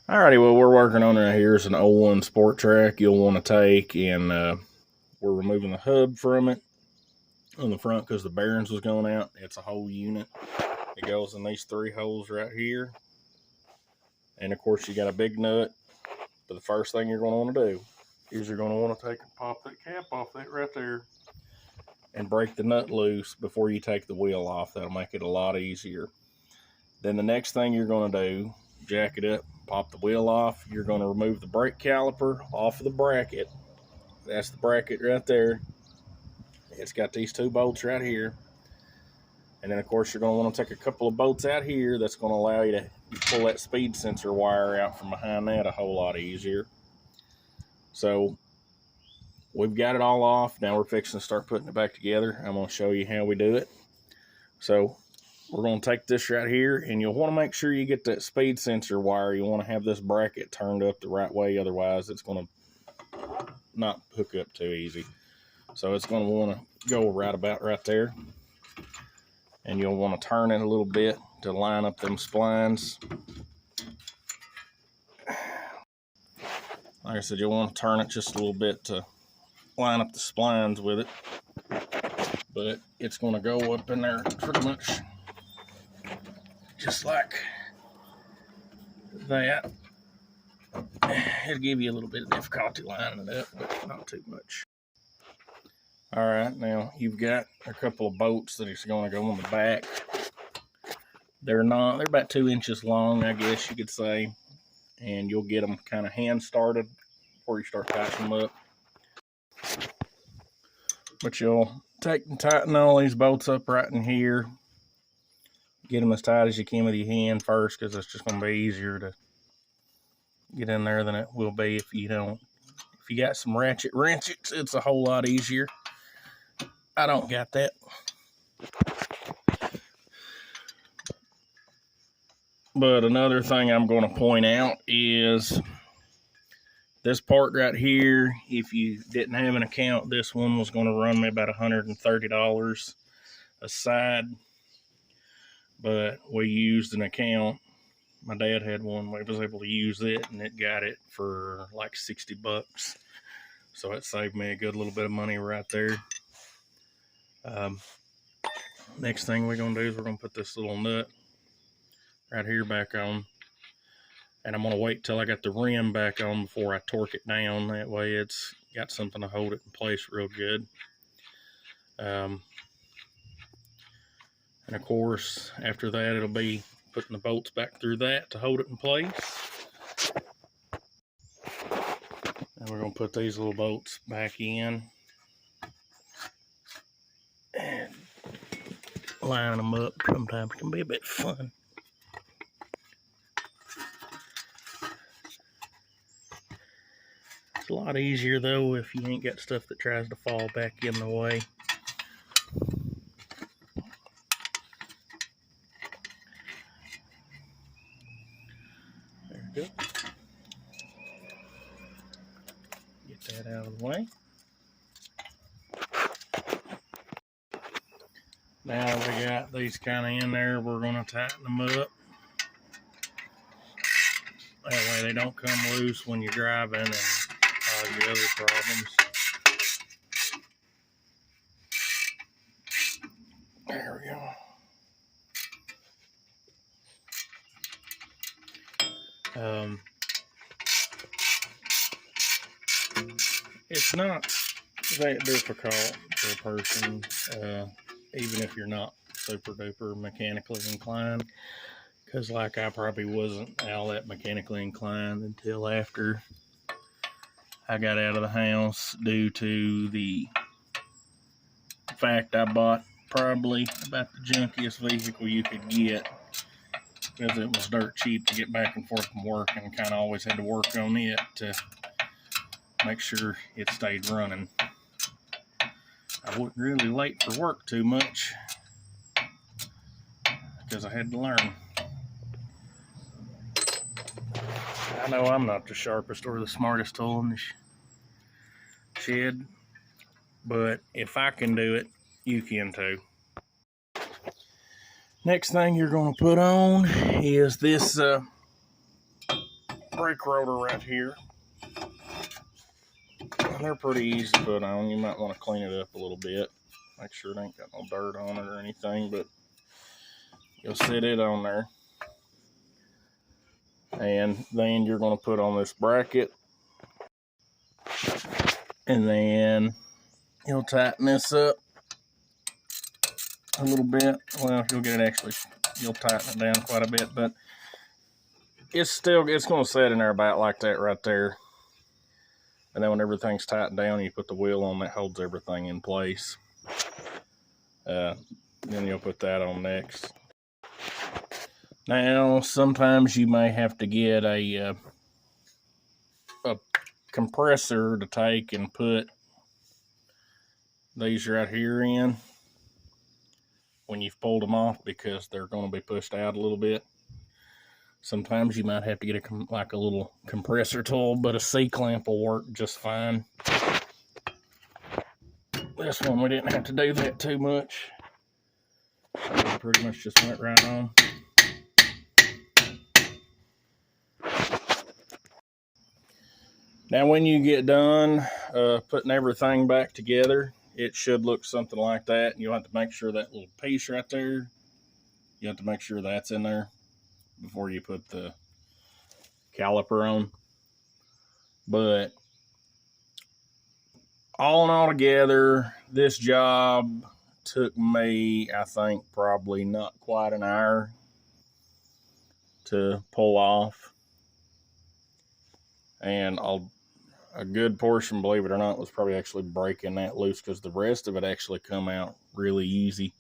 Alrighty, well, we're working on right here is an 01 Sport Trac you'll want to take, and we're removing the hub from it on the front because the bearings was going out. It's a whole unit. It goes in these 3 holes right here, and of course you got a big nut. But the first thing you're going to want to do is you're going to want to take and pop that cap off that right there and break the nut loose before you take the wheel off. That'll make it a lot easier. Then the next thing you're going to do, jack it up, pop the wheel off. You're going to remove the brake caliper off of the bracket. That's the bracket right there. It's got these 2 bolts right here. And then of course you're going to want to take a couple of bolts out here. That's going to allow you to pull that speed sensor wire out from behind that a whole lot easier. So we've got it all off. Now we're fixing to start putting it back together. I'm going to show you how we do it. So we're going to take this right here, and you'll want to make sure you get that speed sensor wire. You want to have this bracket turned up the right way, otherwise it's going to not hook up too easy. So it's going to want to go right about right there, and you'll want to turn it a little bit to line up them splines. Like I said, you'll want to turn it just a little bit to line up the splines with it, but it's going to go up in there pretty much just like that. It'll give you a little bit of difficulty lining it up, but not too much. All right, now you've got a couple of bolts that is going to go on the back. They're about 2 inches long, I guess you could say, and you'll get them kind of hand started before you start tightening them up. But you'll take and tighten all these bolts up right in here. Get them as tight as you can with your hand first, because it's just going to be easier to get in there than it will be if you don't. If you got some ratchet wrenches, it's a whole lot easier. I don't got that. But another thing I'm going to point out is this part right here. If you didn't have an account, this one was going to run me about $130 a side. But we used an account. My dad had one. We was able to use it, and it got it for like $60. So it saved me a good little bit of money right there. Next thing we're going to do is we're going to put this little nut right here back on. And I'm going to wait till I got the rim back on before I torque it down. That way it's got something to hold it in place real good. And of course, after that, it'll be putting the bolts back through that to hold it in place. And we're going to put these little bolts back in and line them up. Sometimes it can be a bit fun. It's a lot easier though if you ain't got stuff that tries to fall back in the way. There we go. Get that out of the way. Now we got these kind of in there, we're going to tighten them up. That way they don't come loose when you're driving and cause you other problems. There we go. It's not that difficult for a person, even if you're not super duper mechanically inclined, because like I probably wasn't all that mechanically inclined until after I got out of the house, due to the fact I bought probably about the junkiest vehicle you could get, because it was dirt cheap to get back and forth from work, and kind of always had to work on it to make sure it stayed running. I wasn't really late for work too much because I had to learn. I know I'm not the sharpest or the smartest tool in the shed, but if I can do it, you can too. Next thing you're going to put on is this brake rotor right here. And they're pretty easy to put on. You might want to clean it up a little bit. Make sure it ain't got no dirt on it or anything, but you'll sit it on there. And then you're going to put on this bracket. And then you'll tighten this up a little bit. Well, you'll get it actually, you'll tighten it down quite a bit, but it's going to set in there about like that right there. And then when everything's tightened down, you put the wheel on that holds everything in place. Then you'll put that on next. Now, sometimes you may have to get a compressor to take and put these right here in when you've pulled them off, because they're going to be pushed out a little bit. Sometimes you might have to get like a little compressor tool, but a C-clamp will work just fine. This one, we didn't have to do that too much. It pretty much just went right on. Now, when you get done putting everything back together, it should look something like that. You'll have to make sure that little piece right there, you have to make sure that's in there before you put the caliper on. But all in all together, this job took me, I think, probably not quite an hour to pull off. And a good portion, believe it or not, was probably actually breaking that loose, because the rest of it actually come out really easy.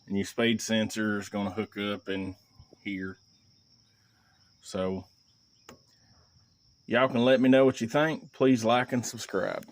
And your speed sensor is going to hook up in here. So y'all can let me know what you think. Please like and subscribe.